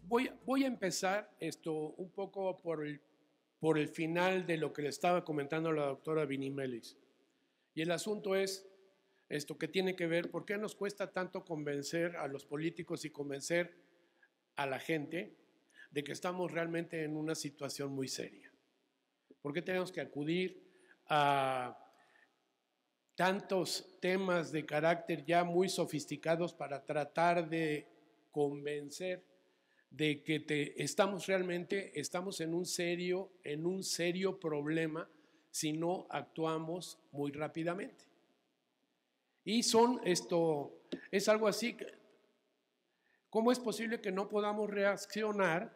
Voy a empezar esto un poco por el final de lo que le estaba comentando la doctora Vinimelis. Y el asunto es esto que tiene que ver, ¿por qué nos cuesta tanto convencer a los políticos y convencer a la gente de que estamos realmente en una situación muy seria? ¿Por qué tenemos que acudir a tantos temas de carácter ya muy sofisticados para tratar de convencer de que estamos en un serio problema si no actuamos muy rápidamente? Y es algo así, ¿cómo es posible que no podamos reaccionar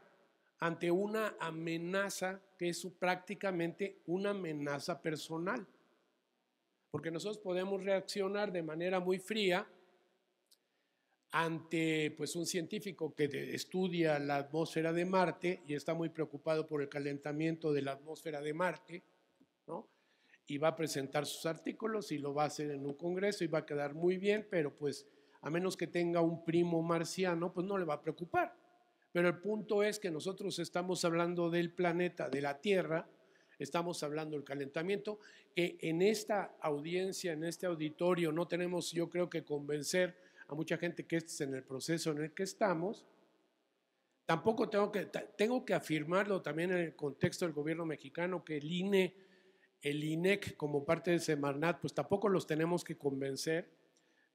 ante una amenaza que es prácticamente una amenaza personal? Porque nosotros podemos reaccionar de manera muy fría ante pues, un científico que estudia la atmósfera de Marte y está muy preocupado por el calentamiento de la atmósfera de Marte, ¿no? Y va a presentar sus artículos y lo va a hacer en un congreso y va a quedar muy bien, pero pues a menos que tenga un primo marciano, pues no le va a preocupar. Pero el punto es que nosotros estamos hablando del planeta, de la Tierra, estamos hablando del calentamiento, que en esta audiencia, en este auditorio, no tenemos, yo creo que convencer a mucha gente que este es en el proceso en el que estamos. Tampoco tengo que afirmarlo también en el contexto del gobierno mexicano, que el INEC como parte de Semarnat, pues tampoco los tenemos que convencer,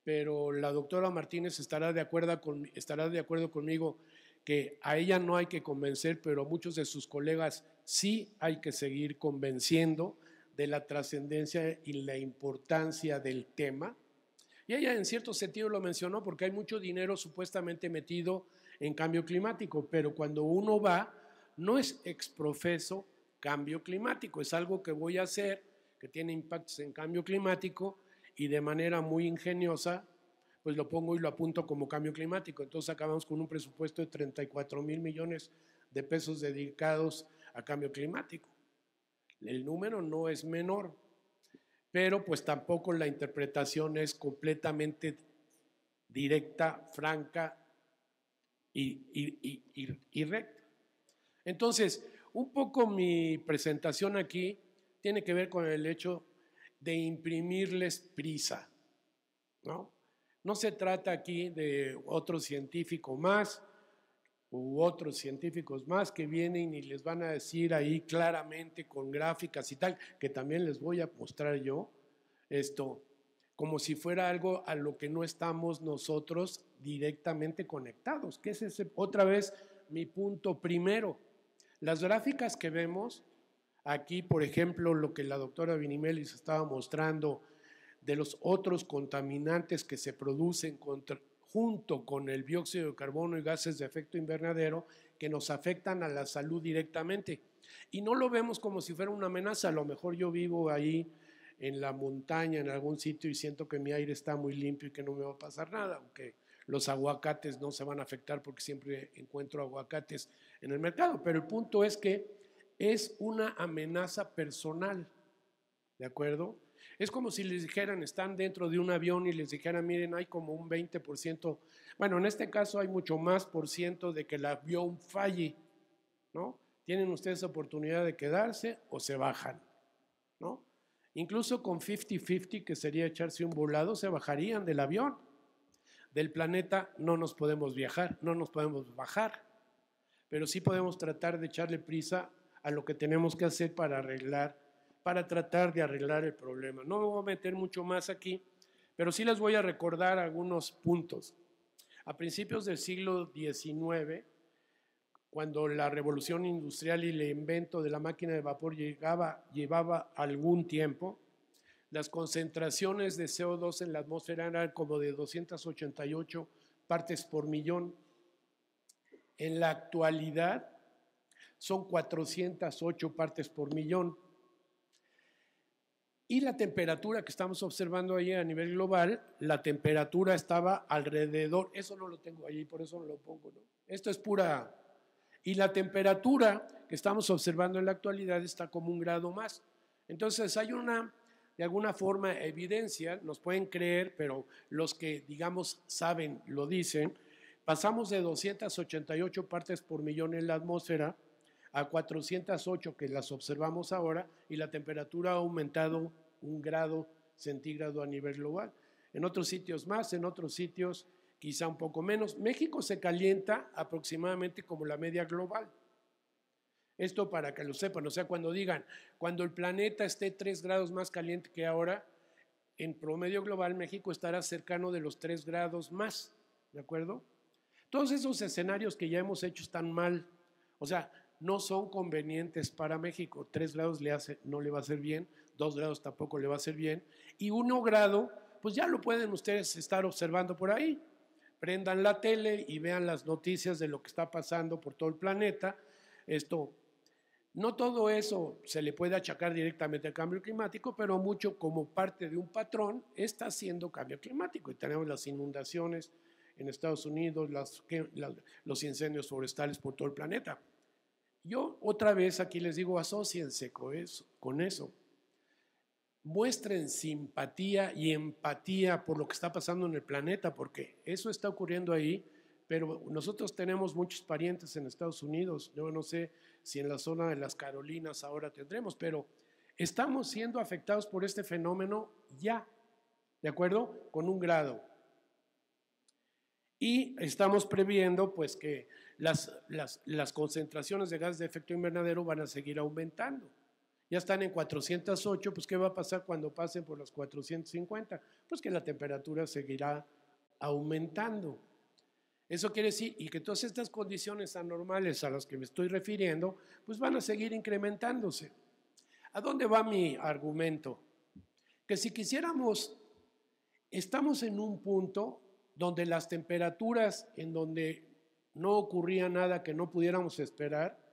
pero la doctora Martínez estará de acuerdo conmigo que a ella no hay que convencer, pero a muchos de sus colegas sí hay que seguir convenciendo de la trascendencia y la importancia del tema. Y ella en cierto sentido lo mencionó porque hay mucho dinero supuestamente metido en cambio climático, pero cuando uno va, no es exprofeso cambio climático, es algo que voy a hacer, que tiene impactos en cambio climático y de manera muy ingeniosa, pues lo pongo y lo apunto como cambio climático. Entonces acabamos con un presupuesto de 34,000 millones de pesos dedicados a cambio climático. El número no es menor, pero pues tampoco la interpretación es completamente directa, franca y recta. Entonces, un poco mi presentación aquí tiene que ver con el hecho de imprimirles prisa, ¿no? No se trata aquí de otro científico más u otros científicos más que vienen y les van a decir ahí claramente con gráficas y tal, que también les voy a mostrar yo, como si fuera algo a lo que no estamos nosotros directamente conectados, que es otra vez mi punto primero. Las gráficas que vemos aquí, por ejemplo, lo que la doctora Vinimelis estaba mostrando de los otros contaminantes que se producen junto con el dióxido de carbono y gases de efecto invernadero que nos afectan a la salud directamente. Y no lo vemos como si fuera una amenaza. A lo mejor yo vivo ahí en la montaña, en algún sitio, y siento que mi aire está muy limpio y que no me va a pasar nada, aunque los aguacates no se van a afectar porque siempre encuentro aguacates en el mercado. Pero el punto es que es una amenaza personal, ¿de acuerdo? Es como si les dijeran, están dentro de un avión y les dijeran, miren, hay como un 20%, bueno, en este caso hay mucho más por ciento de que el avión falle, ¿no? Tienen ustedes oportunidad de quedarse o se bajan, ¿no? Incluso con 50-50, que sería echarse un volado, se bajarían del avión. Del planeta no nos podemos viajar, no nos podemos bajar, pero sí podemos tratar de echarle prisa a lo que tenemos que hacer para tratar de arreglar el problema. No me voy a meter mucho más aquí, pero sí les voy a recordar algunos puntos. A principios del siglo XIX, cuando la revolución industrial y el invento de la máquina de vapor llevaba algún tiempo, las concentraciones de CO2 en la atmósfera eran como de 288 partes por millón. En la actualidad son 408 partes por millón. Y la temperatura que estamos observando ahí a nivel global, la temperatura estaba alrededor, eso no lo tengo ahí, por eso no lo pongo, ¿no? Esto es pura. Y la temperatura que estamos observando en la actualidad está como 1 grado más. Entonces hay de alguna forma, evidencia, nos pueden creer, pero los que, digamos, saben, lo dicen, Pasamos de 288 partes por millón en la atmósfera a 408 que las observamos ahora y la temperatura ha aumentado 1 grado centígrado a nivel global. En otros sitios más, en otros sitios quizá un poco menos. México se calienta aproximadamente como la media global. Esto para que lo sepan, o sea, cuando digan, cuando el planeta esté 3 grados más caliente que ahora, en promedio global México estará cercano de los 3 grados más, ¿de acuerdo? Todos esos escenarios que ya hemos hecho están mal, o sea, no son convenientes para México. 3 grados no le va a hacer bien, 2 grados tampoco le va a hacer bien, y 1 grado, pues ya lo pueden ustedes estar observando por ahí. Prendan la tele y vean las noticias de lo que está pasando por todo el planeta. No todo eso se le puede achacar directamente al cambio climático, pero mucho como parte de un patrón está haciendo cambio climático. Y tenemos las inundaciones en Estados Unidos, los incendios forestales por todo el planeta. Yo otra vez aquí les digo, asóciense con eso. Muestren simpatía y empatía por lo que está pasando en el planeta, porque eso está ocurriendo ahí, pero nosotros tenemos muchos parientes en Estados Unidos. Yo no sé si en la zona de las Carolinas ahora tendremos, pero estamos siendo afectados por este fenómeno ya, ¿de acuerdo? Con 1 grado. Y estamos previendo pues que las concentraciones de gases de efecto invernadero van a seguir aumentando. Ya están en 408, pues ¿qué va a pasar cuando pasen por las 450? Pues que la temperatura seguirá aumentando. Eso quiere decir, y que todas estas condiciones anormales a las que me estoy refiriendo, pues van a seguir incrementándose. ¿A dónde va mi argumento? Que si quisiéramos, estamos en un punto donde las temperaturas, en donde no ocurría nada que no pudiéramos esperar,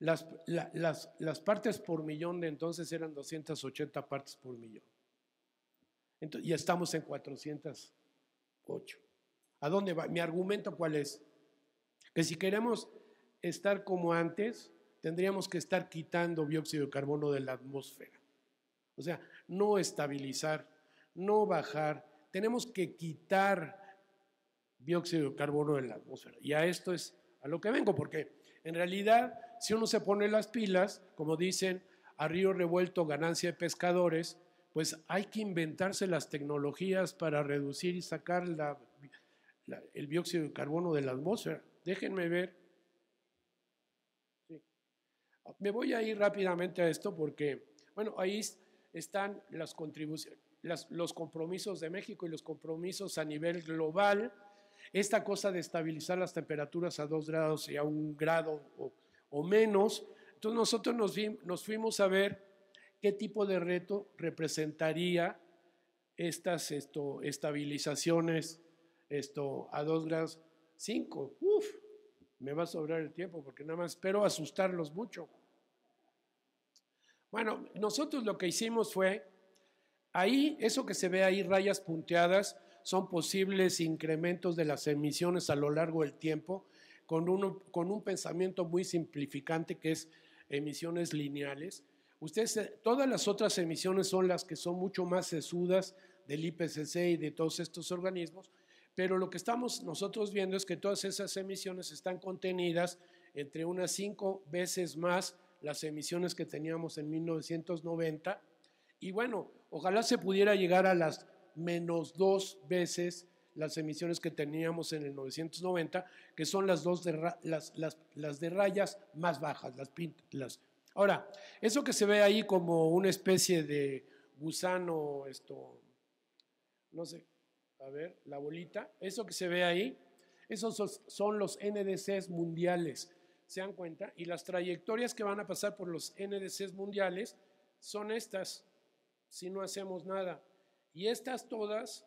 las partes por millón de entonces eran 280 partes por millón. Entonces, ya estamos en 408. ¿A dónde va? Mi argumento, ¿cuál es? Que si queremos estar como antes, tendríamos que estar quitando dióxido de carbono de la atmósfera. O sea, no estabilizar, no bajar. Tenemos que quitar dióxido de carbono de la atmósfera. Y a esto es a lo que vengo, porque en realidad, si uno se pone las pilas, como dicen, a río revuelto ganancia de pescadores, pues hay que inventarse las tecnologías para reducir y sacar el dióxido de carbono de la atmósfera. Déjenme ver. Sí. Me voy a ir rápidamente a esto porque, bueno, ahí están las contribuciones, los compromisos de México y los compromisos a nivel global. Esta cosa de estabilizar las temperaturas a 2 grados y a 1 grado o menos. Entonces nosotros nos fuimos a ver qué tipo de reto representaría estas estabilizaciones a 2 grados 5. Me va a sobrar el tiempo porque nada más espero asustarlos mucho. Bueno, nosotros lo que hicimos fue, ahí, eso que se ve ahí, rayas punteadas, son posibles incrementos de las emisiones a lo largo del tiempo, con un pensamiento muy simplificante que es emisiones lineales. Todas las otras emisiones son las que son mucho más sesudas del IPCC y de todos estos organismos, pero lo que estamos nosotros viendo es que todas esas emisiones están contenidas entre unas 5 veces más las emisiones que teníamos en 1990, y bueno, ojalá se pudiera llegar a las -2 veces las emisiones que teníamos en el 990, que son las de rayas más bajas, Ahora, eso que se ve ahí como una especie de gusano, no sé, a ver, la bolita, eso que se ve ahí, esos son los NDCs mundiales, ¿se dan cuenta? Y las trayectorias que van a pasar por los NDCs mundiales son estas, si no hacemos nada. Y estas todas,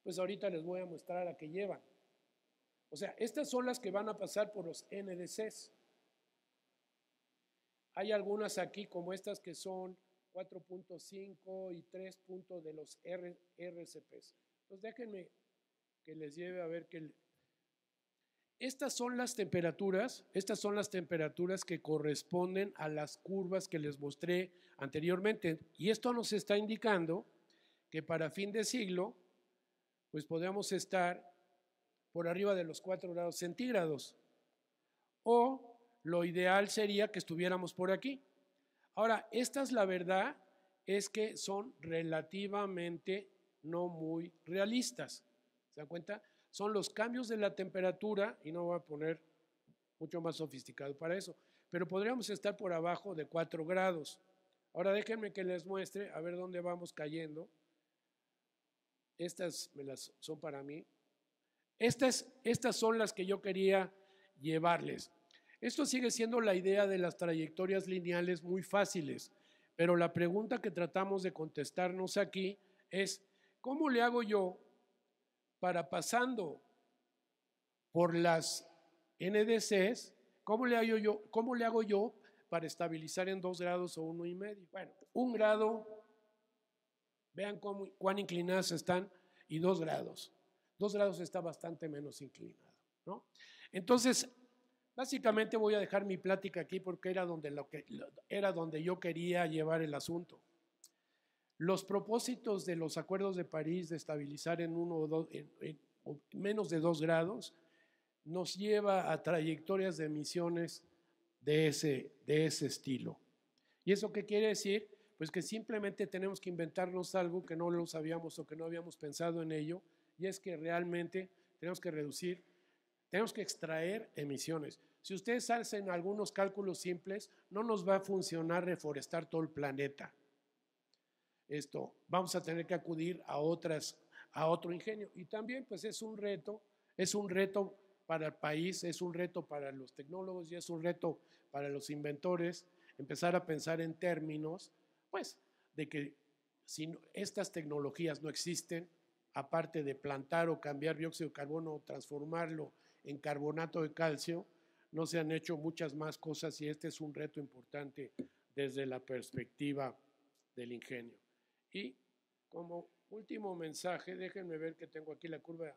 pues ahorita les voy a mostrar a qué llevan. O sea, estas son las que van a pasar por los NDCs. Hay algunas aquí como estas que son 4.5 y 3 de los RCPs. Entonces déjenme que les lleve a ver que estas son las temperaturas que corresponden a las curvas que les mostré anteriormente. Y esto nos está indicando que para fin de siglo, pues podemos estar por arriba de los 4 grados centígrados. O lo ideal sería que estuviéramos por aquí. Ahora, esta es la verdad, es que son relativamente no muy realistas. ¿Se dan cuenta? Son los cambios de la temperatura, y no voy a poner mucho más sofisticado para eso, pero podríamos estar por abajo de 4 grados. Ahora déjenme que les muestre, a ver dónde vamos cayendo. Estas son para mí. Estas son las que yo quería llevarles. Esto sigue siendo la idea de las trayectorias lineales muy fáciles, pero la pregunta que tratamos de contestarnos aquí es, ¿cómo le hago yo para pasando por las NDCs, cómo le hago yo para estabilizar en 2 grados o 1,5? Bueno, 1 grado, vean cuán inclinadas están, y 2 grados. 2 grados está bastante menos inclinado, ¿no? Entonces, básicamente voy a dejar mi plática aquí porque era donde yo quería llevar el asunto. Los propósitos de los acuerdos de París de estabilizar en menos de 2 grados nos lleva a trayectorias de emisiones de ese estilo. ¿Y eso qué quiere decir? Pues que simplemente tenemos que inventarnos algo que no lo sabíamos o que no habíamos pensado en ello, y es que realmente tenemos que reducir, tenemos que extraer emisiones. Si ustedes hacen algunos cálculos simples, no nos va a funcionar reforestar todo el planeta. Vamos a tener que acudir a otro ingenio. Y también pues es un reto para el país, es un reto para los tecnólogos y es un reto para los inventores empezar a pensar en términos, pues, de que si estas tecnologías no existen, aparte de plantar o cambiar dióxido de carbono o transformarlo en carbonato de calcio, no se han hecho muchas más cosas y este es un reto importante desde la perspectiva del ingenio. Y como último mensaje, déjenme ver que tengo aquí la curva.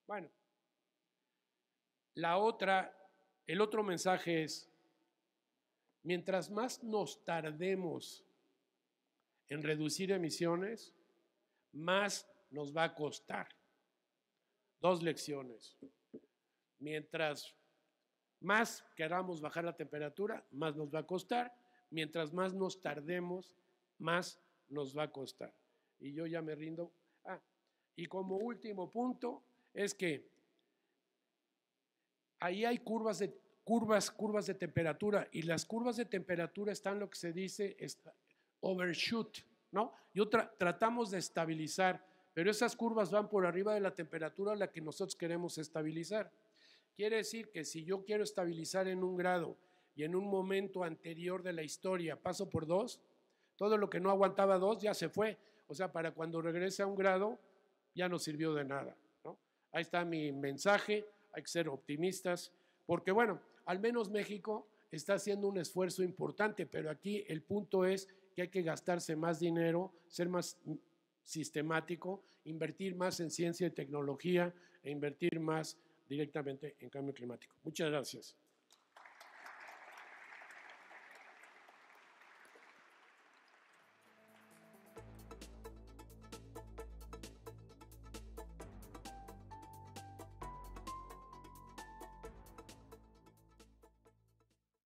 Bueno, el otro mensaje es, mientras más nos tardemos en reducir emisiones, más nos va a costar. 2 lecciones. Mientras más queramos bajar la temperatura, más nos va a costar. Mientras más nos tardemos, más nos va a costar. Y yo ya me rindo. Y como último punto es que ahí hay curvas de temperatura, y las curvas de temperatura están lo que se dice overshoot, ¿no? Tratamos de estabilizar, pero esas curvas van por arriba de la temperatura a la que nosotros queremos estabilizar. Quiere decir que si yo quiero estabilizar en 1 grado y en un momento anterior de la historia paso por 2, todo lo que no aguantaba 2 ya se fue. O sea, para cuando regrese a 1 grado ya no sirvió de nada, ¿no? Ahí está mi mensaje, hay que ser optimistas, porque bueno, al menos México está haciendo un esfuerzo importante, pero aquí el punto es que hay que gastarse más dinero, ser más sistemático, invertir más en ciencia y tecnología e invertir más directamente en cambio climático. Muchas gracias.